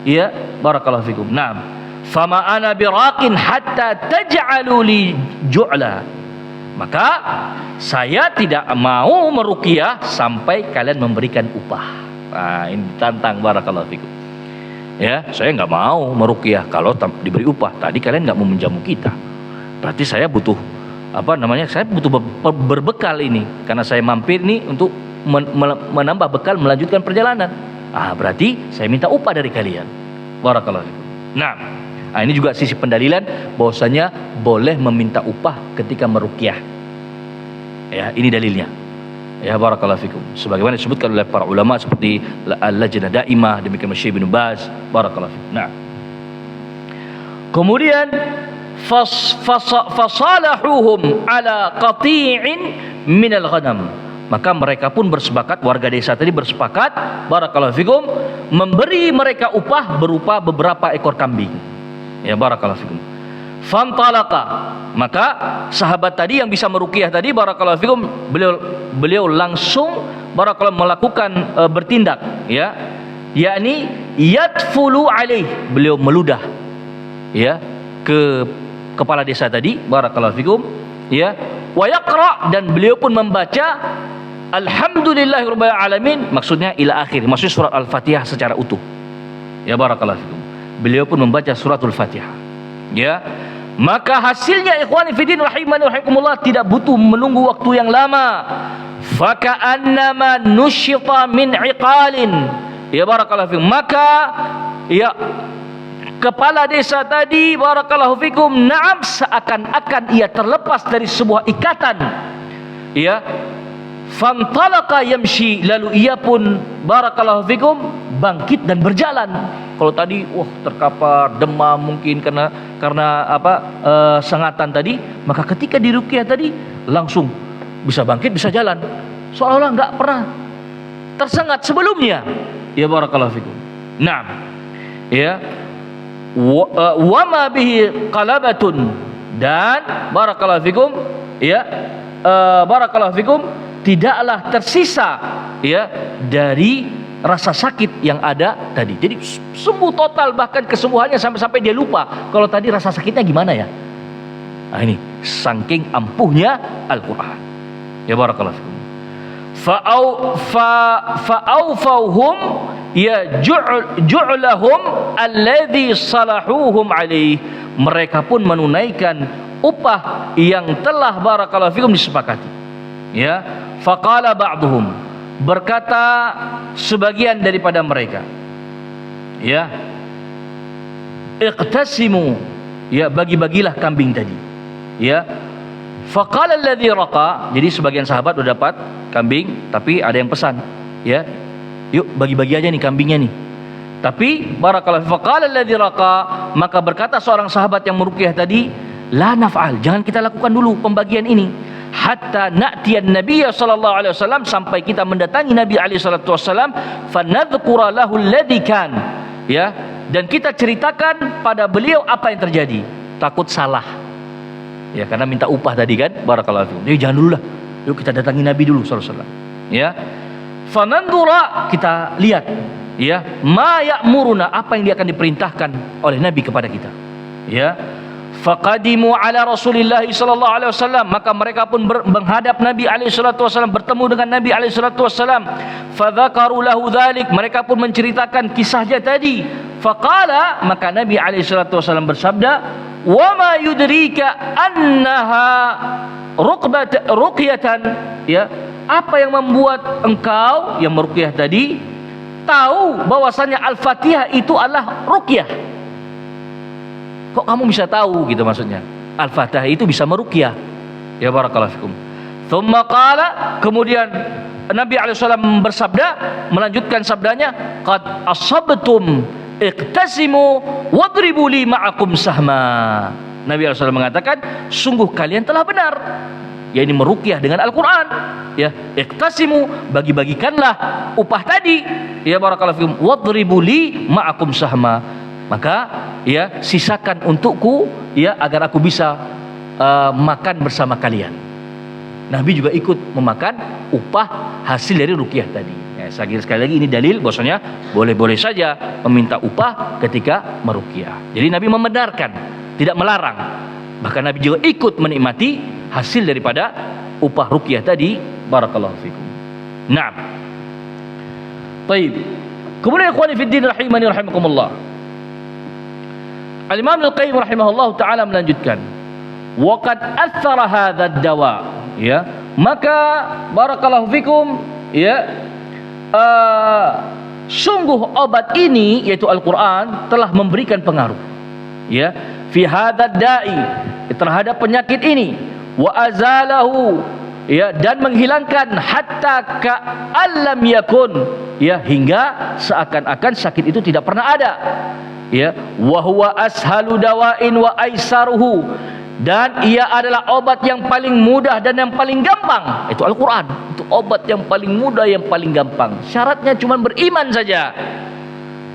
Ya, Barakallahu fikum. Naam. Fama ana biraqin hatta taj'alu li ju'la. Maka saya tidak mau meruqyah sampai kalian memberikan upah. Nah, ini tantang. Barakallahu fikum. Ya, saya nggak mau meruqyah kalau diberi upah. Tadi kalian nggak mau menjamu kita. Berarti saya butuh saya butuh berbekal ini, karena saya mampir ini untuk menambah bekal melanjutkan perjalanan. Berarti saya minta upah dari kalian. Barakallahu fikum. Nah, ini juga sisi pendalilan bahwasanya boleh meminta upah ketika meruqyah. Ya, ini dalilnya. Ya, barakallahu fikum. Sebagaimana disebutkan oleh para ulama seperti Al-Lajnah Daimah, demikian Syekh bin Baz. Barakallahu fikum. Nah, kemudian fasalahuhum ala qati'in minal ghanam. Maka mereka pun bersepakat, warga desa tadi bersepakat, barakallahu fikum, memberi mereka upah berupa beberapa ekor kambing. Ya, barakallahu fikum. Fantalaqa, maka sahabat tadi yang bisa meruqyah tadi, barakallahu fikum, beliau langsung barakallahu melakukan bertindak, ya, yakni yadfulu alaih, beliau meludah, ya, ke kepala desa tadi, barakallahu fikum, ya, wa yaqra, dan beliau pun membaca alhamdulillahirabbil alamin, maksudnya ila akhir, maksudnya surat Al-Fatihah secara utuh. Ya, barakallahu fikum. Beliau pun membaca suratul Fatihah. Ya. Maka hasilnya ikhwani fillah rahimani rahimakumullah, tidak butuh menunggu waktu yang lama. Faka'annama nusyita min iqalin. Ya, barakallahu fikum. Maka ya, kepala desa tadi, barakallahu fikum, na'am, seakan-akan ia terlepas dari sebuah ikatan. Ya. Fantalaqa yamshi, lalu ia pun, barakallahu fikum, bangkit dan berjalan. Kalau tadi terkapar, demam mungkin karena sengatan tadi, maka ketika diruqyah tadi langsung bisa bangkit, bisa jalan, seolah-olah enggak pernah tersengat sebelumnya. Ya, barakallahu fikum. Naam. Ya. Wa ma bihi qalabatun, dan barakallahu fikum, ya, barakallahu fikum, tidaklah tersisa, ya, dari rasa sakit yang ada tadi. Jadi sembuh total, bahkan kesembuhannya sampai dia lupa kalau tadi rasa sakitnya gimana ya. Nah, ini saking ampuhnya Al-Qur'an. Ya, barakallahu fikum. Fa'awfauhum ya ju'lahum alladhi salahuhum alaih. Mereka pun menunaikan upah yang telah, barakallahu fikum, disepakati. Ya, faqala ba'duhum, berkata sebagian daripada mereka, ya, iqtasimu, ya, bagi-bagilah kambing tadi. Ya, faqala alladhi raqa, jadi sebagian sahabat udah dapat kambing, tapi ada yang pesan, ya, yuk bagi-bagi aja nih kambingnya nih. Tapi barakallahu, faqala alladhi raqa, maka berkata seorang sahabat yang meruqyah tadi, la naf'al, jangan kita lakukan dulu pembagian ini, hatta na'tiyan nabiyya sallallahu alaihi wasallam, sampai kita mendatangi Nabi alaihi salatu wasallam, fanadhkura lahu alladhi kan, ya, dan kita ceritakan pada beliau apa yang terjadi. Takut salah, ya, karena minta upah tadi kan, barakallahu fikum. Jadi jangan dulu lah, yuk kita datangi Nabi dulu sallallahu alaihi wasallam, ya. Fanandura, kita lihat, ya, ma ya'muruna, apa yang dia akan diperintahkan oleh Nabi kepada kita, ya. Faqadimu ala Rasulillah sallallahu alaihi wasallam, maka mereka pun menghadap Nabi alaihi salatu wasallam, bertemu dengan Nabi alaihi salatu wasallam. Fadzakaru lahu dzalik, mereka pun menceritakan kisahnya tadi. Faqala, maka Nabi alaihi salatu wasallam bersabda, wa ma yudrika annaha ruqyatan, ya, apa yang membuat engkau yang meruqyah tadi tahu bahwasanya Al-Fatihah itu adalah ruqyah? Kok kamu bisa tahu gitu, maksudnya Al-Fatihah itu bisa meruqyah. Ya, barakallahu fikum. Tsumma qala, kemudian Nabi alaihi wasallam bersabda, melanjutkan sabdanya, qad asabtum iqtasimu wadribu li ma'akum sahma. Nabi alaihi wasallam mengatakan, sungguh kalian telah benar, yakni meruqyah dengan Al-Qur'an. Ya, iqtasimu, bagi-bagikanlah upah tadi. Ya, barakallahu fikum, wadribu li ma'akum sahma, maka, ya, sisakan untukku, ya, agar aku bisa makan bersama kalian. Nabi juga ikut memakan upah hasil dari ruqyah tadi. Ya, Sekali lagi ini dalil bahwasanya boleh-boleh saja meminta upah ketika meruqyah. Jadi Nabi membenarkan, tidak melarang. Bahkan Nabi juga ikut menikmati hasil daripada upah ruqyah tadi. Barakallahu fikum. Naam. Baik. Kemudian ikhwani fiddin rahimani rahimakumullah. Al-Imam Al-Qayyim rahimahullah taala melanjutkan, wa qad athara hadha ad-dawa, ya, maka barakallahu fikum, ya, sungguh obat ini yaitu Al-Quran telah memberikan pengaruh, ya, fi hadzal da'i, terhadap penyakit ini, wa azalahu, ya, dan menghilangkan hatta ka'allam yakun, ya, hingga seakan-akan sakit itu tidak pernah ada, ya, wa huwa ashalu dawa'in wa aisaruhu, dan ia adalah obat yang paling mudah dan yang paling gampang. Itu Al-Quran. Itu obat yang paling mudah, yang paling gampang. Syaratnya cuma beriman saja,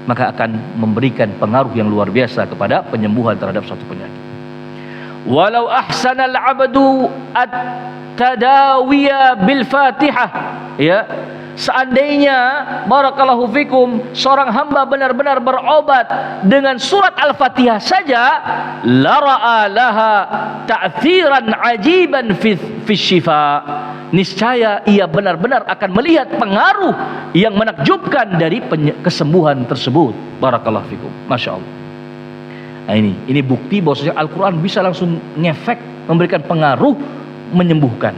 maka akan memberikan pengaruh yang luar biasa kepada penyembuhan terhadap suatu penyakit. Walau ahsanal abdu at-tadawiya bil Fatihah, ya, seandainya barakallahu fikum seorang hamba benar-benar berobat dengan surat Al-Fatihah saja, la ra'a laha ta'thiran ajiban fi syifa, niscaya ia benar-benar akan melihat pengaruh yang menakjubkan dari kesembuhan tersebut. Barakallahu fikum. Masya Allah. Nah, ini bukti bahwasanya Al-Quran bisa langsung ngefek, memberikan pengaruh, menyembuhkan.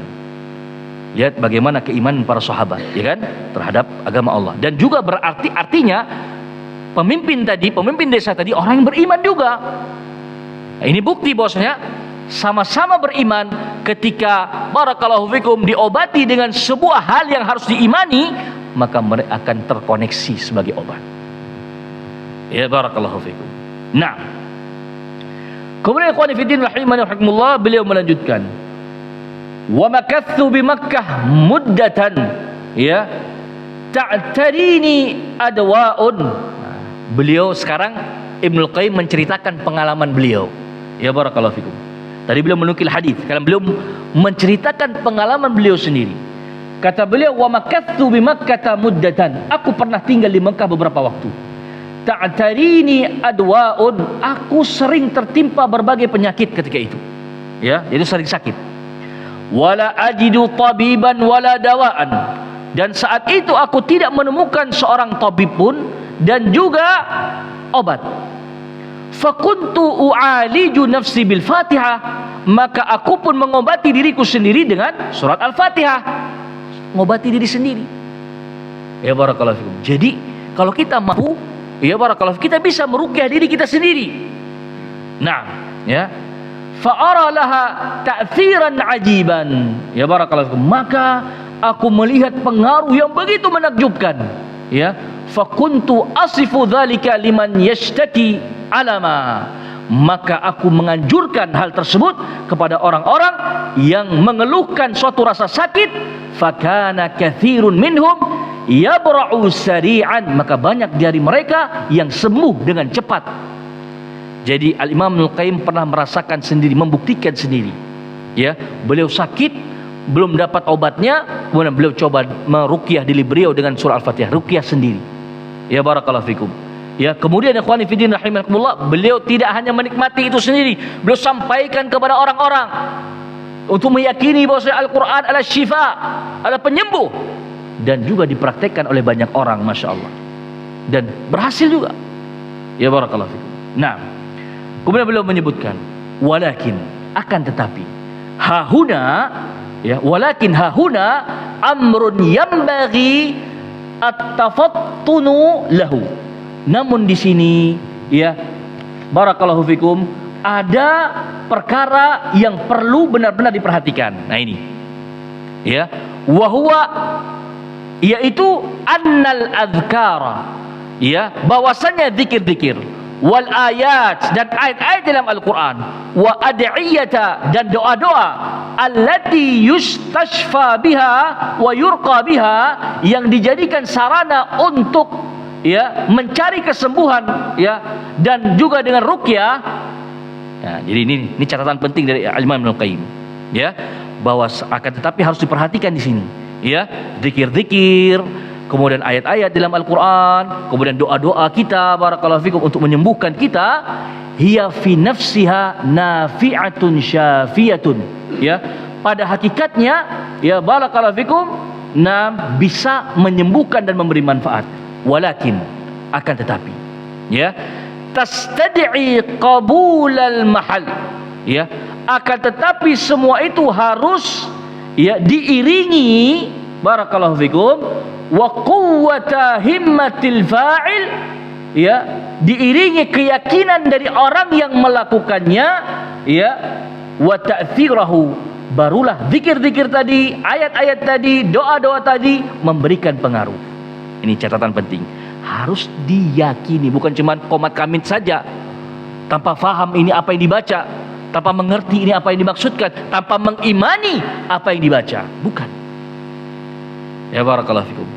Lihat bagaimana keimanan para sahabat, ya kan, terhadap agama Allah. Dan juga artinya pemimpin desa tadi orang yang beriman juga. Nah, ini bukti bahwasanya sama-sama beriman ketika barakallahu fikum diobati dengan sebuah hal yang harus diimani, maka mereka akan terkoneksi sebagai obat. Ya, barakallahu fikum. Nah, kemudian ikhwani fiddin rahimani rahimakumullah, beliau melanjutkan, wa makathu bi Makkah muddatan, ya, ta'tarini adwa'un. Beliau sekarang Ibnul Qayyim menceritakan pengalaman beliau. Ya, barakallahu fikum. Tadi beliau menukil hadis, sekarang beliau menceritakan pengalaman beliau sendiri. Kata beliau, wa makathu bi Makkah muddatan. Aku pernah tinggal di Mekah beberapa waktu. Ta'tarini adwa'un. Aku sering tertimpa berbagai penyakit ketika itu. Ya, jadi sering sakit. Wala ajidu tabiban wala dawaan, dan saat itu aku tidak menemukan seorang tabib pun dan juga obat. Fakuntu u'aliju nafsi bil Fatihah, maka aku pun mengobati diriku sendiri dengan surat Al-Fatihah, mengobati diri sendiri. Ya, barakallahu fikum. Jadi kalau kita mampu, ya, barakallahu fikum, kita bisa meruqyah diri kita sendiri. Nah, ya, fa'ara laha ta'thiran ajiban, ya, barakallahu fikum, maka aku melihat pengaruh yang begitu menakjubkan, ya, fakuntu asifu dzalika liman yashtaki alama, maka aku menganjurkan hal tersebut kepada orang-orang yang mengeluhkan suatu rasa sakit, fakana katsirun minhum yabra'u sari'an, maka banyak dari mereka yang sembuh dengan cepat. Jadi Al-Imam Al-Qayyim pernah merasakan sendiri, membuktikan sendiri, ya, beliau sakit, belum dapat obatnya, kemudian beliau coba meruqyah diri beliau dengan surah Al-Fatihah, ruqyah sendiri. Ya, barakallahu fikum. Ya, kemudian ikhwani fiddin rahimakumullah, beliau tidak hanya menikmati itu sendiri, beliau sampaikan kepada orang-orang untuk meyakini bahwa Al-Quran adalah syifa, adalah penyembuh, dan juga dipraktekkan oleh banyak orang, masya Allah, dan berhasil juga. Ya, barakallahu fikum. Nah, kemudian beliau menyebutkan, walakin, akan tetapi, hahuna, ya, walakin hahuna amrun yambaghi at-tafattunu lahu. Namun di sini, ya, barakallahu fikum, ada perkara yang perlu benar-benar diperhatikan. Nah, ini, ya, wahwa, yaitu annal azkara, ya, bahwasanya zikir-zikir, wal ayat, dan ayat-ayat dalam Al-Quran, wa ad'iyata, dan doa-doa, allati yustashfa biha wa yurqa biha, yang dijadikan sarana untuk, ya, mencari kesembuhan, ya, dan juga dengan ruqyah. Ya, jadi ini catatan penting dari Al-Imam Ibnu Qayyim, ya, bahwa akan tetapi harus diperhatikan di sini, ya, zikir-zikir, kemudian ayat-ayat dalam Al-Quran, kemudian doa-doa kita barakallahu fikum untuk menyembuhkan kita, hiya fi nafsiha nafi'atun syafiyatun, ya, pada hakikatnya ya barakallahu fikum bisa menyembuhkan dan memberi manfaat. Walakin, akan tetapi, ya, tastad'i qabulal mahal, ya, akan tetapi semua itu harus ya diiringi barakallahu fikum wa quwwata himmatil fa'il, ya, diiringi keyakinan dari orang yang melakukannya, ya, wa ta'thirahu, barulah zikir-zikir tadi, ayat-ayat tadi, doa-doa tadi memberikan pengaruh. Ini catatan penting, harus diyakini, bukan cuma qomat kamit saja tanpa faham ini apa yang dibaca, tanpa mengerti ini apa yang dimaksudkan, tanpa mengimani apa yang dibaca, bukan. Ya barakallahu fikum.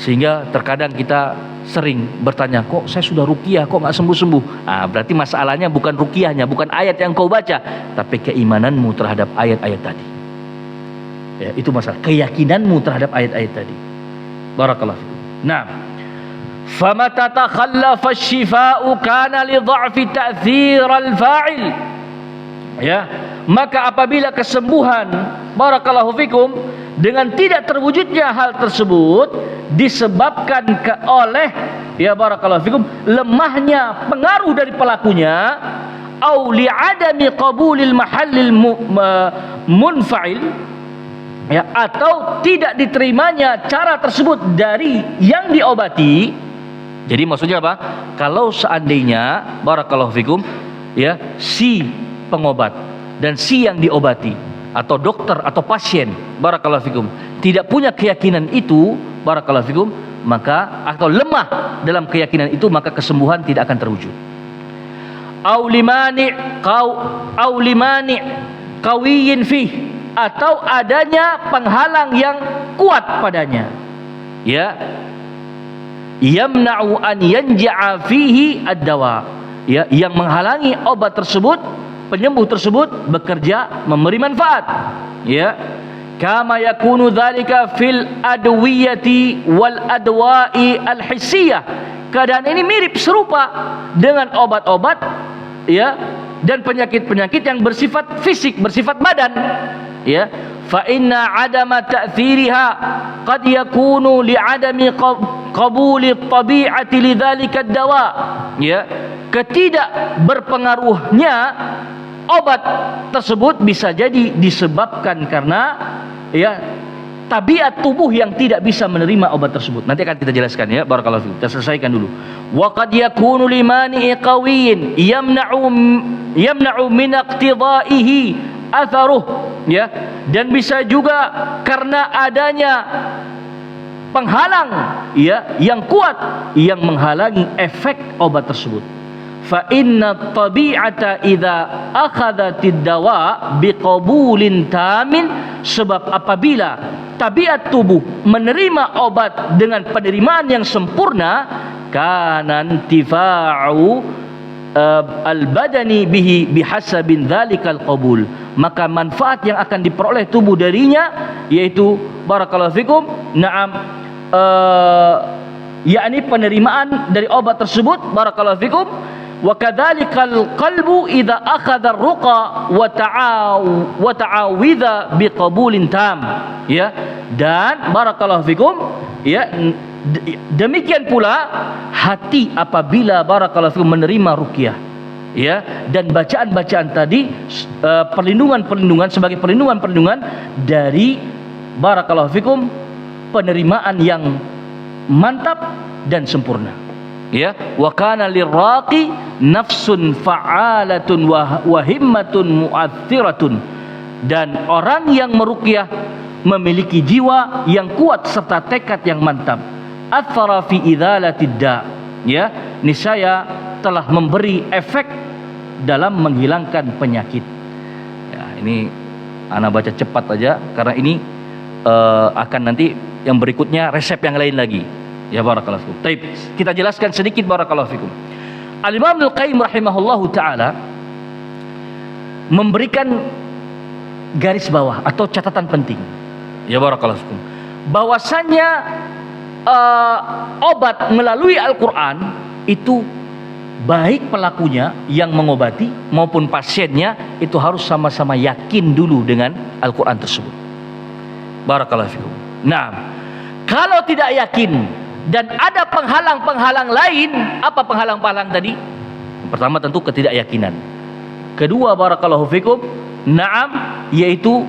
Sehingga terkadang kita sering bertanya, kok saya sudah ruqyah kok nggak sembuh-sembuh. Berarti masalahnya bukan ruqyahnya, bukan ayat yang kau baca, tapi keimananmu terhadap ayat-ayat tadi. Ya, itu masalah, keyakinanmu terhadap ayat-ayat tadi. Barakallahu fikum. Nah, famata takhallafa asy-syifa'u kana li dha'fi ta'thir al-fa'il. Ya, maka apabila kesembuhan barakallahu fikum dengan tidak terwujudnya hal tersebut disebabkan oleh ya barakallahu fikum lemahnya pengaruh dari pelakunya, au li'adami qabulil mahallil munfa'il, ya, atau tidak diterimanya cara tersebut dari yang diobati. Jadi maksudnya apa? Kalau seandainya barakallahu fikum ya si pengobat dan si yang diobati atau dokter atau pasien barakallahu fikum tidak punya keyakinan itu barakallahu fikum, maka atau lemah dalam keyakinan itu, maka kesembuhan tidak akan terwujud. Au limani qawiyin fi, atau adanya penghalang yang kuat padanya, ya, yamna'u an yanja'a fihi ad-dawa, ya, yang menghalangi obat tersebut, penyembuh tersebut bekerja memberi manfaat, ya, kama yakunu dzalika fil adwiyati wal adwa'i al hissiyah. Keadaan ini mirip serupa dengan obat-obat, ya, dan penyakit-penyakit yang bersifat fisik, bersifat badan, ya. Fa inna adama ta'thiriha qad yakunu li'adami qabuli tabi'ati lidzalika ad-dawa, ya, ketidak berpengaruhnya obat tersebut bisa jadi disebabkan karena ya tabiat tubuh yang tidak bisa menerima obat tersebut. Nanti akan kita jelaskan, ya barakallahu fikum. Kita selesaikan dulu. Wa qad yakunu limani qawiyyin yamna'u min iqtidaihi atharuh, ya, dan bisa juga karena adanya penghalang, ya, yang kuat yang menghalangi efek obat tersebut. Fa inna tabi'ata idza akhadhatid dawa biqabulin tamin, sebab apabila tabiat tubuh menerima obat dengan penerimaan yang sempurna, kana intifa'u al-badani bihi bihasabin dzalikal qabul, maka manfaat yang akan diperoleh tubuh darinya yaitu barakallahu fikum na'am yakni penerimaan dari obat tersebut barakallahu fikum. Wa kadzalikal qalbu idza akhadha ar-ruqa wa ta'awidha biqabulin tam, ya, dan barakallahu fikum, ya, demikian pula hati apabila barakallahu fikum menerima ruqyah, ya, dan bacaan-bacaan tadi perlindungan sebagai perlindungan dari barakallahu fikum penerimaan yang mantap dan sempurna, ya. Wa kana lirraqi nafsun fa'alatun wa himmatun mu'athiratun, dan orang yang meruqyah memiliki jiwa yang kuat serta tekad yang mantap. Athara fi idzalatid da, ya, niscaya telah memberi efek dalam menghilangkan penyakit. Ya, ini ana baca cepat aja karena ini akan nanti yang berikutnya resep yang lain lagi. Ya barakallahu fikum. Baik, kita jelaskan sedikit barakallahu fikum. Al-Imam Al-Qayyim rahimahullahu taala memberikan garis bawah atau catatan penting. Ya barakallahu fikum. Bahwasannya obat melalui Al-Quran itu, baik pelakunya yang mengobati maupun pasiennya itu harus sama-sama yakin dulu dengan Al-Quran tersebut. Barakallahu fikum. Nah, kalau tidak yakin dan ada penghalang-penghalang lain, apa penghalang-penghalang tadi? Pertama tentu ketidakyakinan. Kedua, barakallahu fikum, na'am, yaitu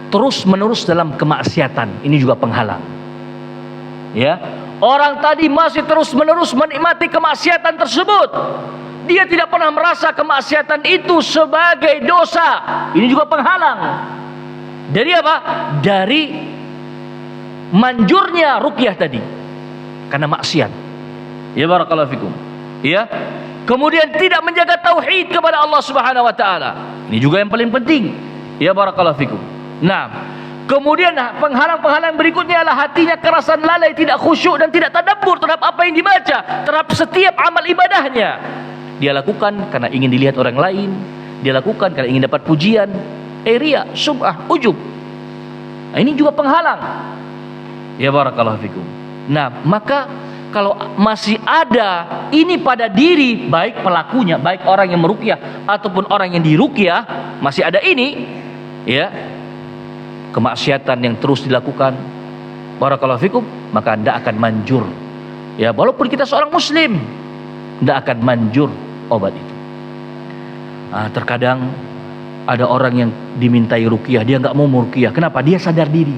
terus menerus dalam kemaksiatan. Ini juga penghalang. Ya, orang tadi masih terus menerus menikmati kemaksiatan tersebut. Dia tidak pernah merasa kemaksiatan itu sebagai dosa. Ini juga penghalang. Dari apa? Dari manjurnya ruqyah tadi, karena maksiat. Ya, barakallahu fikum. Ya. Kemudian tidak menjaga tauhid kepada Allah Subhanahu wa taala. Ini juga yang paling penting. Ya, barakallahu fikum. Nah, kemudian penghalang-penghalang berikutnya adalah hatinya kerasan lalai, tidak khusyuk dan tidak tadabbur terhadap apa yang dibaca, terhadap setiap amal ibadahnya. Dia lakukan karena ingin dilihat orang lain, dia lakukan karena ingin dapat pujian, riya, sum'ah, ujub. Nah, ini juga penghalang. Ya, barakallahu fikum. Nah, maka kalau masih ada ini pada diri, baik pelakunya, baik orang yang meruqyah ataupun orang yang diruqyah, masih ada ini, ya, kemaksiatan yang terus dilakukan, barakallahu fikum, maka tidak akan manjur. Ya, walaupun kita seorang muslim, tidak akan manjur obat itu. Nah, terkadang ada orang yang dimintai ruqyah, dia nggak mau meruqyah. Kenapa? Dia sadar diri.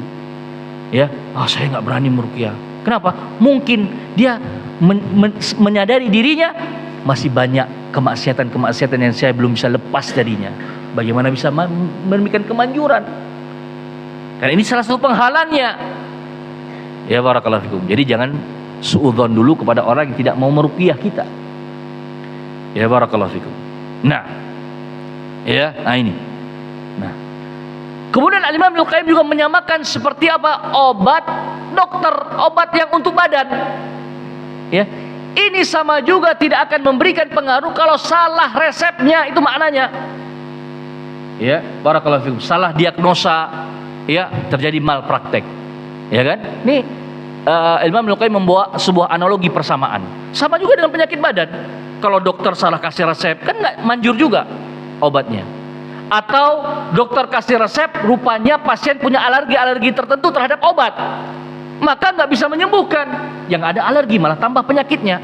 Ya, saya nggak berani meruqyah. Kenapa? Mungkin dia menyadari dirinya masih banyak kemaksiatan-kemaksiatan yang saya belum bisa lepas darinya. Bagaimana bisa memberikan kemanjuran? Karena ini salah satu penghalangnya. Ya, barakallahu fikum. Jadi jangan suudzon dulu kepada orang yang tidak mau meruqyah kita. Ya, barakallahu fikum. Nah, ya, ini. Nah, kemudian Al-Imam Ibnu Qayyim juga menyamakan seperti apa obat dokter, obat yang untuk badan. Ya, ini sama juga tidak akan memberikan pengaruh kalau salah resepnya, itu maknanya. Ya, barakallahu fikum. Salah diagnosa, ya, terjadi malpraktek. Ya kan? Nih, Imam Ibnu Qayyim membawa sebuah analogi persamaan. Sama juga dengan penyakit badan. Kalau dokter salah kasih resep, kan nggak manjur juga obatnya. Atau dokter kasih resep, rupanya pasien punya alergi tertentu terhadap obat, maka nggak bisa menyembuhkan. Yang ada alergi malah tambah penyakitnya.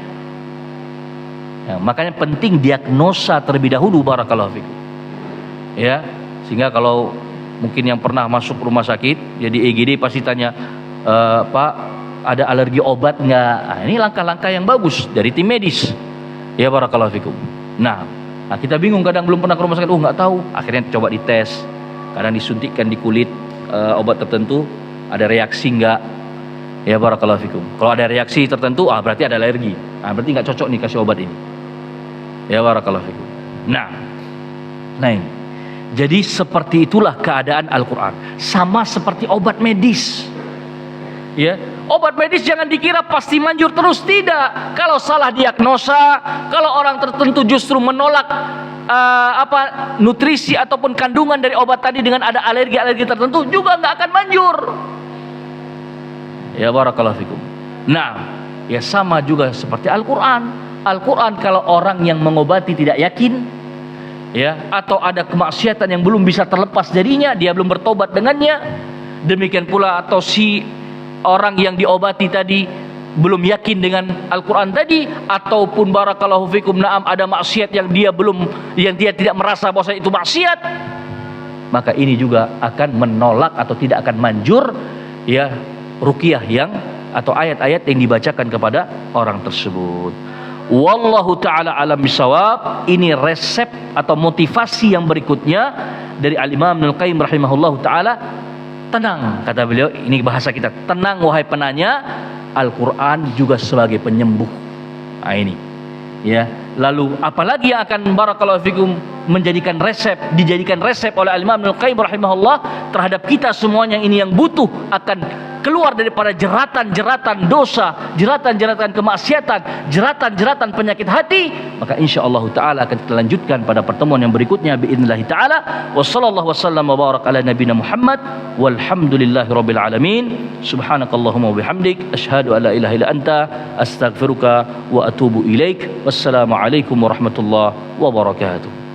Ya, makanya penting diagnosa terlebih dahulu, barakallahu fikum. Ya, sehingga kalau mungkin yang pernah masuk rumah sakit, jadi EGD pasti tanya, Pak, ada alergi obat nggak? Nah, ini langkah-langkah yang bagus dari tim medis. Ya, barakallahu fikum. Nah, kita bingung, kadang belum pernah ke rumah sakit, nggak tahu. Akhirnya coba dites, kadang disuntikkan di kulit obat tertentu, ada reaksi nggak? Ya, barakallahu fikum. Kalau ada reaksi tertentu, berarti ada alergi. Berarti nggak cocok nih kasih obat ini. Ya, barakallahu fikum. Nah, ini. Jadi seperti itulah keadaan Al-Quran. Sama seperti obat medis. Ya, obat medis jangan dikira pasti manjur terus, tidak. Kalau salah diagnosa, kalau orang tertentu justru menolak nutrisi ataupun kandungan dari obat tadi dengan ada alergi tertentu, juga nggak akan manjur. Ya, barakallahu fikum. Nah, ya sama juga seperti Al-Quran. Al-Quran kalau orang yang mengobati tidak yakin, ya, atau ada kemaksiatan yang belum bisa terlepas darinya, dia belum bertobat dengannya. Demikian pula atau si orang yang diobati tadi belum yakin dengan Al-Quran tadi, ataupun barakallahu fikum, na'am, ada maksiat yang dia tidak merasa bahwa itu maksiat, maka ini juga akan menolak atau tidak akan manjur, ya, ruqyah yang atau ayat-ayat yang dibacakan kepada orang tersebut. Wallahu ta'ala alam bisawab. Ini resep atau motivasi yang berikutnya dari Al-Imam Ibnu Qayyim rahimahullahu ta'ala. Tenang, kata beliau, ini bahasa kita, tenang wahai penanya, Al-Quran juga sebagai penyembuh. Nah, ini, ya. Lalu apalagi yang akan barakallahu fikum dijadikan resep oleh Al-Imam Ibnu Qayyim rahimahullah terhadap kita semuanya ini yang butuh akan keluar daripada jeratan-jeratan dosa, jeratan-jeratan kemaksiatan, jeratan-jeratan penyakit hati, maka insyaallah taala akan kita lanjutkan pada pertemuan yang berikutnya باذنillah taala. Wassallallahu wasallam wa barak ala nabiyina Muhammad walhamdulillahirabbil alamin. Subhanakallahumma wa bihamdik asyhadu an la ilaha illa anta astaghfiruka wa atubu ilaik. Wassalamu alaikum warahmatullahi wabarakatuh.